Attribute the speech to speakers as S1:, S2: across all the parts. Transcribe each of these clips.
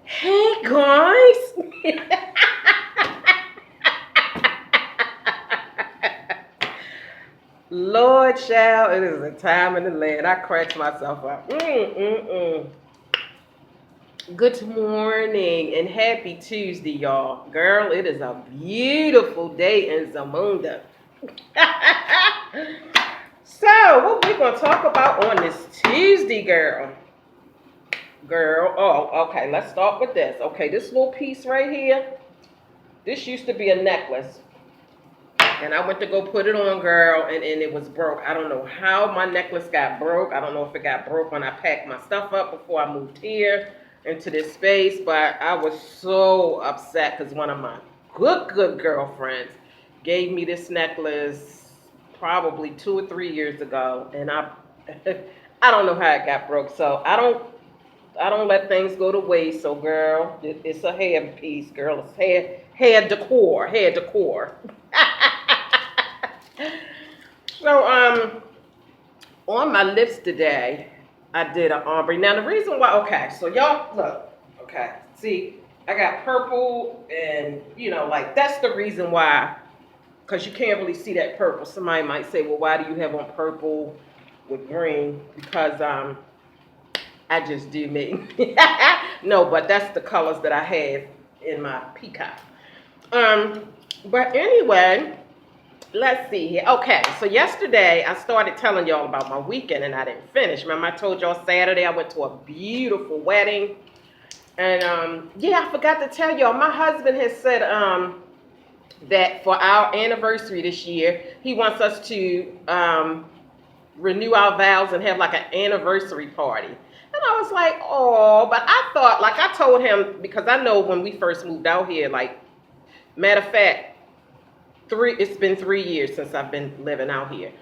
S1: Hey guys! Lord child, it is a time in the land. I cracked myself up. Good morning and happy Tuesday, y'all. Girl, it is a beautiful day in Zamunda. So, what we gonna talk about on this Tuesday, girl? Okay, let's start with this. Okay, this little piece right here, this used to be a necklace. And I went to go put it on, girl, and it was broke. I don't know how my necklace got broke. I don't know if it got broke when I packed my stuff up before I moved here into this space, but I was so upset because one of my good girlfriends gave me this necklace probably 2 or 3 years ago, and I don't know how it got broke. So I don't let things go to waste. So girl, it's a hair piece, girl. It's hair decor. So on my lips today, I did an ombre. Now the reason why, okay, so y'all look, okay, see, I got purple, and like that's the reason why, because you can't really see that purple. Somebody might say, well, why do you have on purple with green? Because I just do me. No, but that's the colors that I have in my peacock. But anyway, let's see here. Okay, so yesterday I started telling y'all about my weekend and I didn't finish. Remember I told y'all Saturday I went to a beautiful wedding. And yeah, I forgot to tell y'all, my husband has said that for our anniversary this year, he wants us to renew our vows and have like an anniversary party. And I was like, oh, but I thought, like I told him, because I know when we first moved out here, like, matter of fact, it's been 3 years since I've been living out here.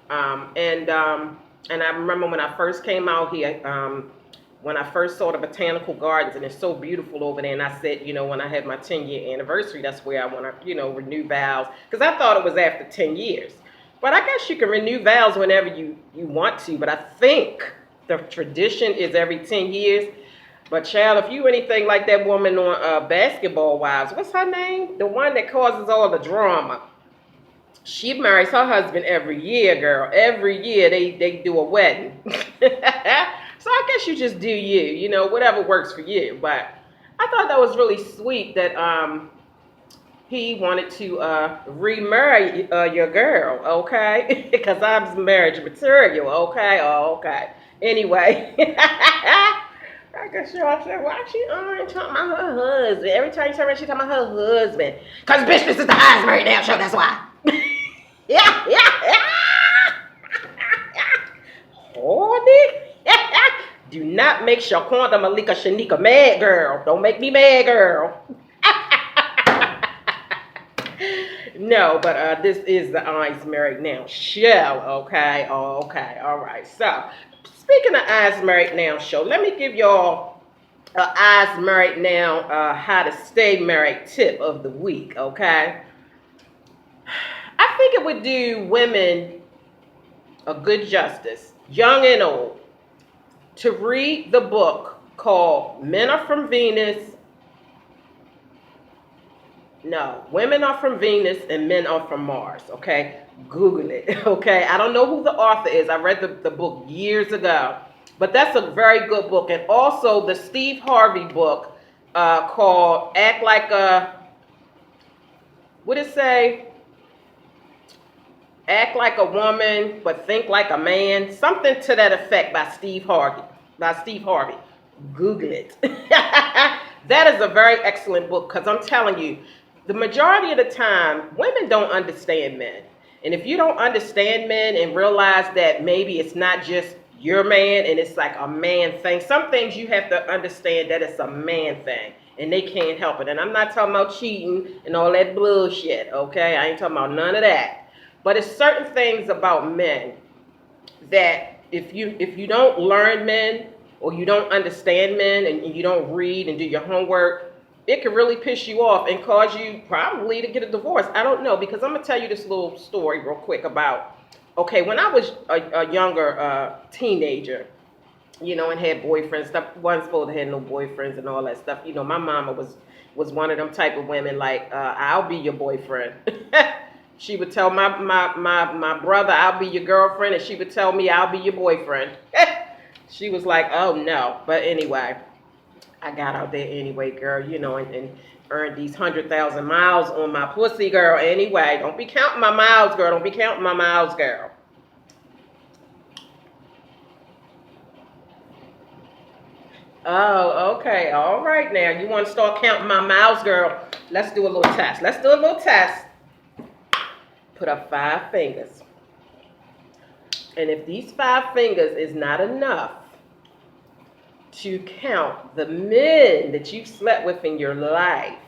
S1: And I remember when I first came out here, when I first saw the botanical gardens, and it's so beautiful over there, and I said, when I had my 10-year anniversary, that's where I want to, renew vows, because I thought it was after 10 years. But I guess you can renew vows whenever you want to, but I think the tradition is every 10 years. But child, if you anything like that woman on Basketball Wives, what's her name? The one that causes all the drama. She marries her husband every year, girl. Every year they do a wedding. So I guess you just do you, whatever works for you. But I thought that was really sweet that he wanted to remarry your girl, okay? Because I'm marriage material, okay? Oh, okay. Anyway. I guess y'all said, why she talking about her husband? Every time you turn around, she talking about her husband. Because bitch, this is the EYESMARRIEDNOW show, that's why. Yeah. Horny. Do not make Shaquanda Malika Shanika mad, girl. Don't make me mad, girl. No, but this is the EYESMARRIEDNOW show, okay? Okay, all right. So, speaking of EYESMARRIEDNOW show, let me give y'all EYESMARRIEDNOW how to stay married tip of the week, okay? I think it would do women a good justice, young and old, to read the book called Men Are From Venus. No, Women Are From Venus and Men Are From Mars, okay? Google it, okay? I don't know who the author is. I read the book years ago. But that's a very good book. And also the Steve Harvey book called Act Like a, what did it say? Act Like a Woman, but Think Like a Man. Something to that effect by Steve Harvey. Google it. That is a very excellent book because I'm telling you, the majority of the time, women don't understand men. And if you don't understand men and realize that maybe it's not just your man and it's like a man thing, some things you have to understand that it's a man thing and they can't help it. And I'm not talking about cheating and all that bullshit, okay? I ain't talking about none of that. But it's certain things about men that if you don't learn men or you don't understand men and you don't read and do your homework, it can really piss you off and cause you probably to get a divorce. I don't know, because I'm going to tell you this little story real quick about, okay, when I was a younger teenager, you know, and had boyfriends. Stuff wasn't supposed to have no boyfriends and all that stuff. You know, my mama was one of them type of women like, I'll be your boyfriend. She would tell my brother, I'll be your girlfriend, and she would tell me, I'll be your boyfriend. She was like, oh no. But anyway, I got out there anyway, girl, you know, and earned these 100,000 miles on my pussy, girl. Anyway, don't be counting my miles, girl. Don't be counting my miles, girl. Oh, okay. All right now. You want to start counting my miles, girl? Let's do a little test. Let's do a little test. Put up 5 fingers. And if these 5 fingers is not enough to count the men that you've slept with in your life,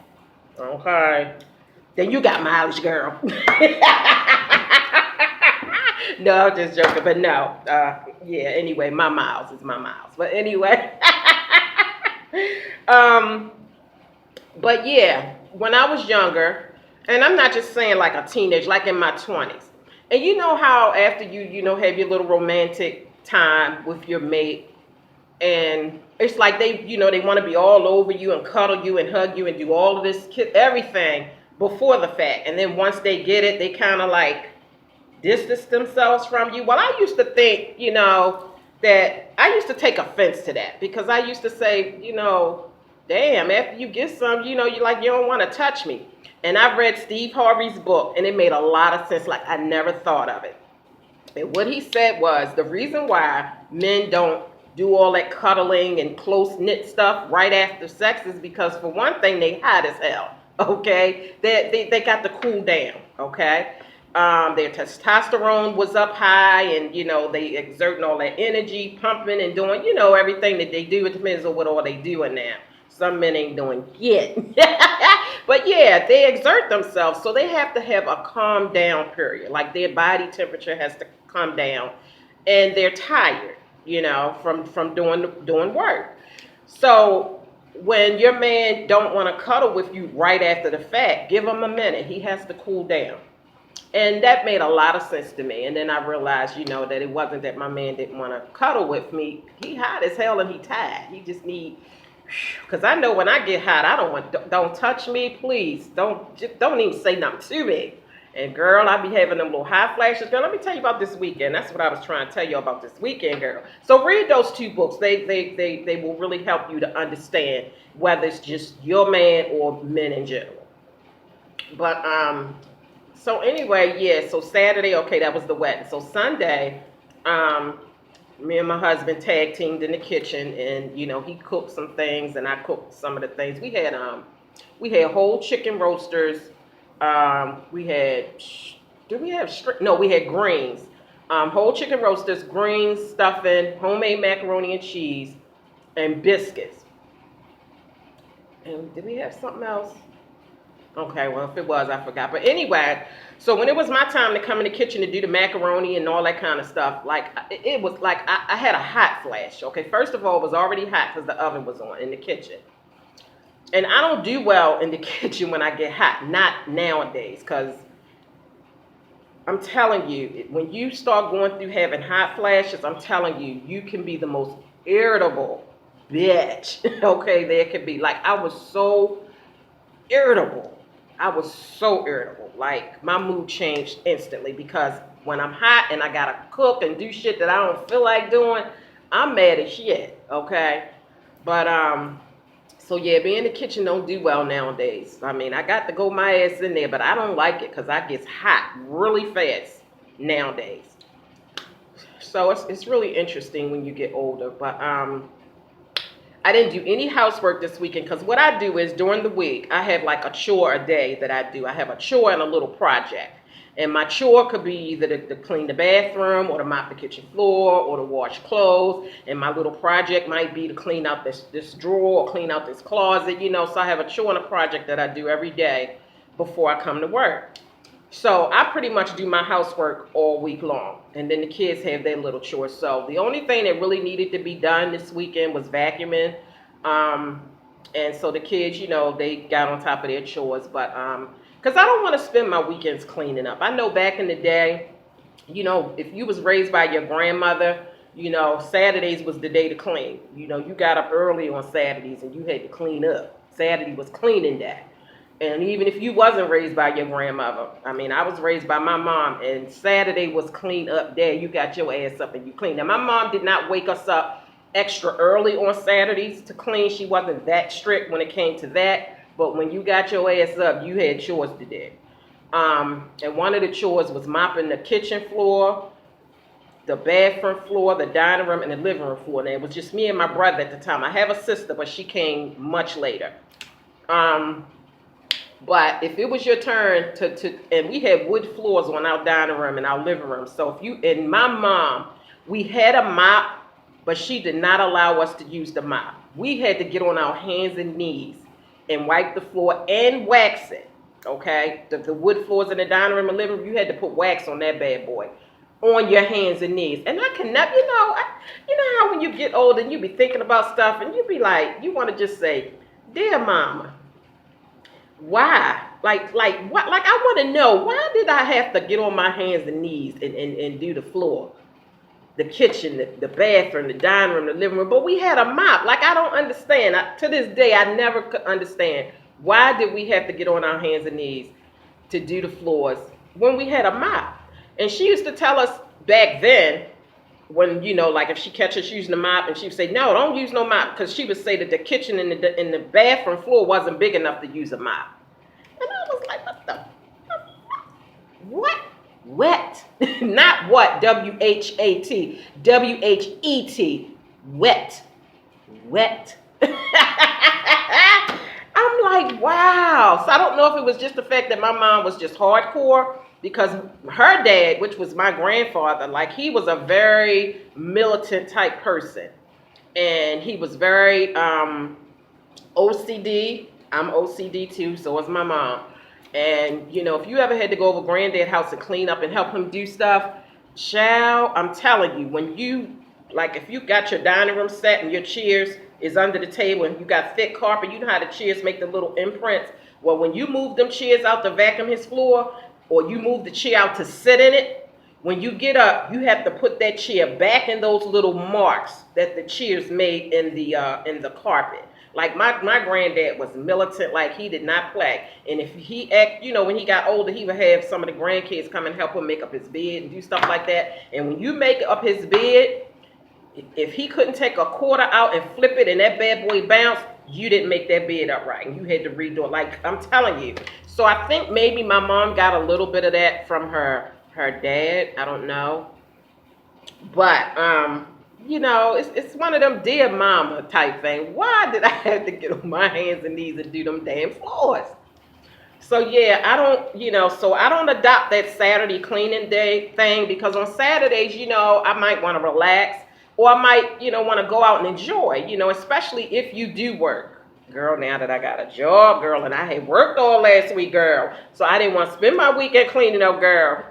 S1: okay, then you got mileage, girl. No, I'm just joking, but no. Yeah, anyway, my miles is my miles. But anyway. um, but yeah, when I was younger, and I'm not just saying like a teenage, like in my 20s. And you know how after you know, have your little romantic time with your mate, and it's like they, you know, they want to be all over you and cuddle you and hug you and do all of this, everything before the fact. And then once they get it, they kind of like distance themselves from you. Well, I used to think, you know, that I used to take offense to that because I used to say, you know, damn, after you get some, you know, you like, you don't want to touch me. And I read Steve Harvey's book, and it made a lot of sense. Like, I never thought of it. And what he said was the reason why men don't do all that cuddling and close-knit stuff right after sex is because, for one thing, they hot as hell, okay? They got to cool down, okay? Their testosterone was up high, and, you know, they exerting all that energy, pumping and doing, you know, everything that they do. It depends on what all they doing now. Some men ain't doing yet. But yeah, they exert themselves, so they have to have a calm down period. Like their body temperature has to calm down, and they're tired, you know, from doing work. So when your man don't want to cuddle with you right after the fact, give him a minute. He has to cool down. And that made a lot of sense to me. And then I realized, you know, that it wasn't that my man didn't want to cuddle with me. He hot as hell and he tired. He just need, because I know when I get hot, I don't touch me, please. Don't even say nothing to me. And girl, I be having them little hot flashes. Girl, let me tell you about this weekend. That's what I was trying to tell you about this weekend, girl. So read those 2 books. They will really help you to understand whether it's just your man or men in general. But so anyway, yeah, so Saturday, okay, that was the wedding. So Sunday, me and my husband tag teamed in the kitchen, and you know, he cooked some things and I cooked some of the things. We had whole chicken roasters. We had, did we have no, we had greens. Whole chicken roasters, greens, stuffing, homemade macaroni and cheese, and biscuits. And did we have something else? Okay, well, if it was, I forgot. But anyway, so when it was my time to come in the kitchen to do the macaroni and all that kind of stuff, like, it was like I had a hot flash. Okay, first of all, it was already hot because the oven was on in the kitchen. And I don't do well in the kitchen when I get hot, not nowadays, because I'm telling you, when you start going through having hot flashes, I'm telling you, you can be the most irritable bitch. Okay, there could be. Like, I was so irritable. I was so irritable. Like, my mood changed instantly because when I'm hot and I gotta cook and do shit that I don't feel like doing, I'm mad as shit, okay? But, so yeah, being in the kitchen don't do well nowadays. I mean, I got to go my ass in there, but I don't like it because I get hot really fast nowadays. So it's really interesting when you get older, but, I didn't do any housework this weekend because what I do is during the week, I have like a chore a day that I do. I have a chore and a little project. And my chore could be either to clean the bathroom or to mop the kitchen floor or to wash clothes. And my little project might be to clean out this drawer or clean out this closet, you know. So I have a chore and a project that I do every day before I come to work. So I pretty much do my housework all week long. And then the kids have their little chores. So the only thing that really needed to be done this weekend was vacuuming. And so the kids, you know, they got on top of their chores. But because I don't want to spend my weekends cleaning up. I know back in the day, you know, if you was raised by your grandmother, you know, Saturdays was the day to clean. You know, you got up early on Saturdays and you had to clean up. Saturday was cleaning day. And even if you wasn't raised by your grandmother, I mean, I was raised by my mom, and Saturday was clean up day. You got your ass up and you clean. Now, my mom did not wake us up extra early on Saturdays to clean. She wasn't that strict when it came to that. But when you got your ass up, you had chores to do. And one of the chores was mopping the kitchen floor, the bathroom floor, the dining room, and the living room floor. And it was just me and my brother at the time. I have a sister, but she came much later. But if it was your turn and we had wood floors on our dining room and our living room. So if you, and my mom, we had a mop, but she did not allow us to use the mop. We had to get on our hands and knees and wipe the floor and wax it, okay? The wood floors in the dining room and living room, you had to put wax on that bad boy, on your hands and knees. And I can never, you know how when you get older and you be thinking about stuff and you be like, you want to just say, dear mama, why? Like what? Like, I want to know, why did I have to get on my hands and knees and do the floor, the kitchen, the bathroom, the dining room, the living room? But we had a mop. Like, I don't understand. To this day, I never could understand, why did we have to get on our hands and knees to do the floors when we had a mop? And she used to tell us back then, when, you know, like if she catch us using the mop, and she would say, no, don't use no mop, because she would say that the kitchen and the bathroom floor wasn't big enough to use a mop. And I was like, what? Wet. Not what, W-H-A-T, W-H-E-T, wet. Wet. I'm like, wow. So I don't know if it was just the fact that my mom was just hardcore, because her dad, which was my grandfather, like, he was a very militant type person. And he was very OCD. I'm OCD too, so was my mom. And, you know, if you ever had to go over granddad's house and clean up and help him do stuff, child, I'm telling you, when you, like, if you got your dining room set and your chairs is under the table and you got thick carpet, you know how the chairs make the little imprints? Well, when you move them chairs out to vacuum his floor, or you move the chair out to sit in it, when you get up, you have to put that chair back in those little marks that the chairs made in the carpet. Like, my granddad was militant, like, he did not play. And if he act, you know, when he got older, he would have some of the grandkids come and help him make up his bed and do stuff like that. And when you make up his bed, if he couldn't take a quarter out and flip it and that bad boy bounced, you didn't make that bed up right, and you had to redo it. Like, I'm telling you. So I think maybe my mom got a little bit of that from her dad. I don't know. But, you know, it's one of them dear mama type thing. Why did I have to get on my hands and knees and do them damn floors? So, yeah, I don't, you know, so I don't adopt that Saturday cleaning day thing, because on Saturdays, you know, I might want to relax, or I might, you know, want to go out and enjoy, you know, especially if you do work. Girl, now that I got a job, girl, and I had worked all last week, girl, so I didn't want to spend my weekend cleaning up, girl.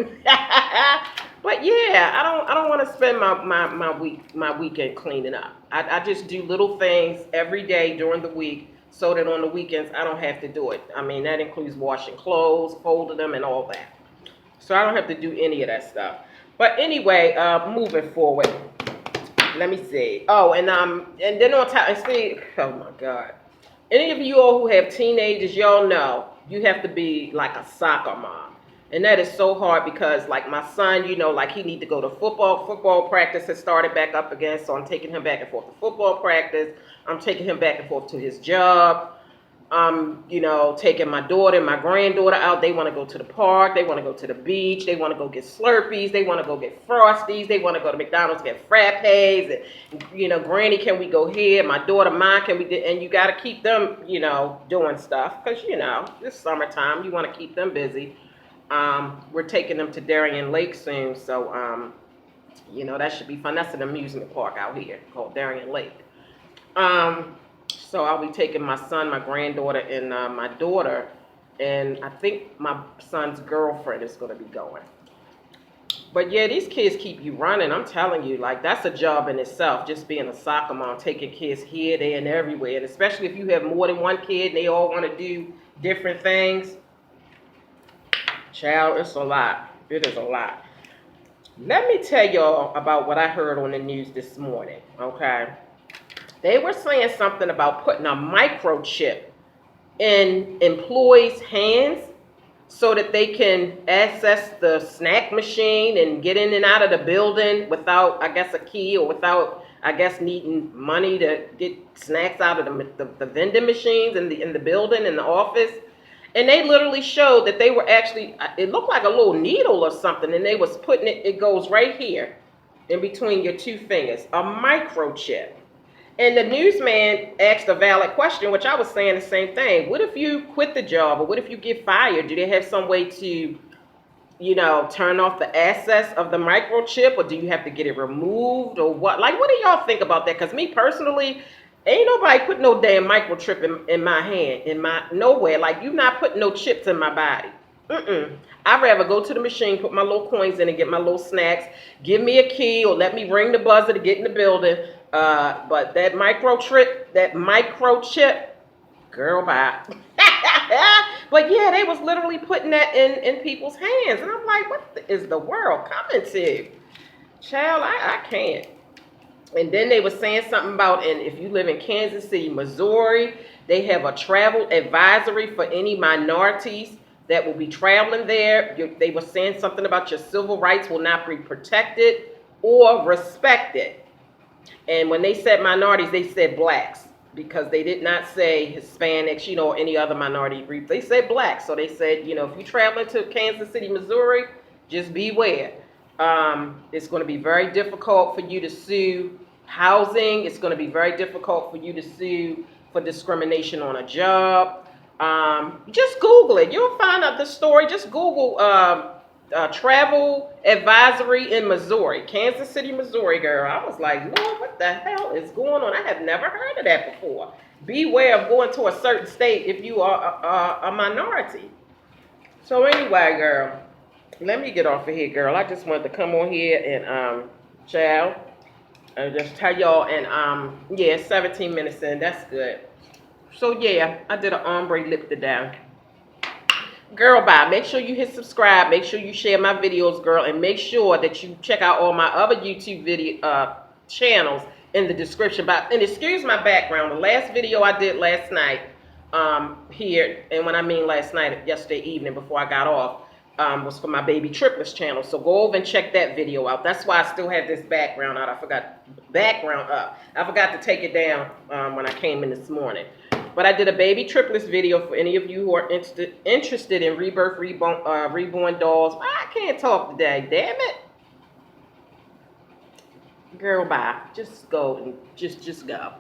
S1: But yeah, I don't want to spend my weekend cleaning up. I just do little things every day during the week, so that on the weekends I don't have to do it. I mean, that includes washing clothes, folding them, and all that. So I don't have to do any of that stuff. But anyway, moving forward, let me see. Oh, and then on top, and see, oh my God. Any of you all who have teenagers, y'all know you have to be like a soccer mom. And that is so hard, because like my son, you know, like he need to go to football practice has started back up again. So I'm taking him back and forth to football practice. I'm taking him back and forth to his job. You know, taking my daughter and my granddaughter out. They want to go to the park. They want to go to the beach. They want to go get Slurpees. They want to go get Frosties. They want to go to McDonald's, get frappes. And, you know, Granny, can we go here? My daughter, mine, can we do? And you got to keep them, you know, doing stuff. Because, you know, it's summertime. You want to keep them busy. We're taking them to Darien Lake soon. So, you know, that should be fun. That's an amusement park out here called Darien Lake. So I'll be taking my son, my granddaughter, and my daughter, and I think my son's girlfriend is going to be going. But yeah, these kids keep you running. I'm telling you, like, that's a job in itself, just being a soccer mom, taking kids here, there, and everywhere. And especially if you have more than one kid and they all want to do different things. Child, it's a lot. It is a lot. Let me tell y'all about what I heard on the news this morning, okay? They were saying something about putting a microchip in employees' hands so that they can access the snack machine and get in and out of the building without, I guess, a key, or without, I guess, needing money to get snacks out of the vending machines in the building, in the office. And they literally showed that they were actually, it looked like a little needle or something, and they was putting it, it goes right here in between your two fingers, a microchip. And the newsman asked a valid question, which I was saying the same thing. What if you quit the job, or what if you get fired? Do they have some way to, turn off the access of the microchip, or do you have to get it removed, or what? Like, what do y'all think about that? Because me personally, ain't nobody put no damn microchip in my hand, nowhere. Like, you not putting no chips in my body. I'd rather go to the machine, put my little coins in, and get my little snacks. Give me a key, or let me ring the buzzer to get in the building. But that microchip, girl, bye. But yeah, they was literally putting that in people's hands, and I'm like, what is the world coming to? Child, I can't. And then they were saying something about, and if you live in Kansas City, Missouri, they have a travel advisory for any minorities that will be traveling there. They were saying something about your civil rights will not be protected or respected. And when they said minorities, they said blacks, because they did not say Hispanics, or any other minority group. They said blacks. So they said, if you're traveling to Kansas City, Missouri, just beware. It's going to be very difficult for you to sue housing. It's going to be very difficult for you to sue for discrimination on a job. Just Google it. You'll find out the story. Just Google travel advisory in Missouri, Kansas City, Missouri, girl. I was like, Lord, what the hell is going on? I have never heard of that before. Beware of going to a certain state if you are a minority. So anyway, girl, let me get off of here, girl. I just wanted to come on here and child, and just tell y'all. And yeah, 17 minutes in. That's good. So yeah, I did an ombre lip today. Girl, bye. Make sure you hit subscribe. Make sure you share my videos, girl, and make sure that you check out all my other YouTube video channels in the description box. And excuse my background. The last video I did last night here, and when I mean last night, yesterday evening before I got off, was for my Baby Triplets channel. So go over and check that video out. That's why I still have this background out. I forgot to take it down when I came in this morning. But I did a Baby Triplets video for any of you who are interested in rebirth, reborn dolls. I can't talk today, damn it. Girl, bye. Just go and just go.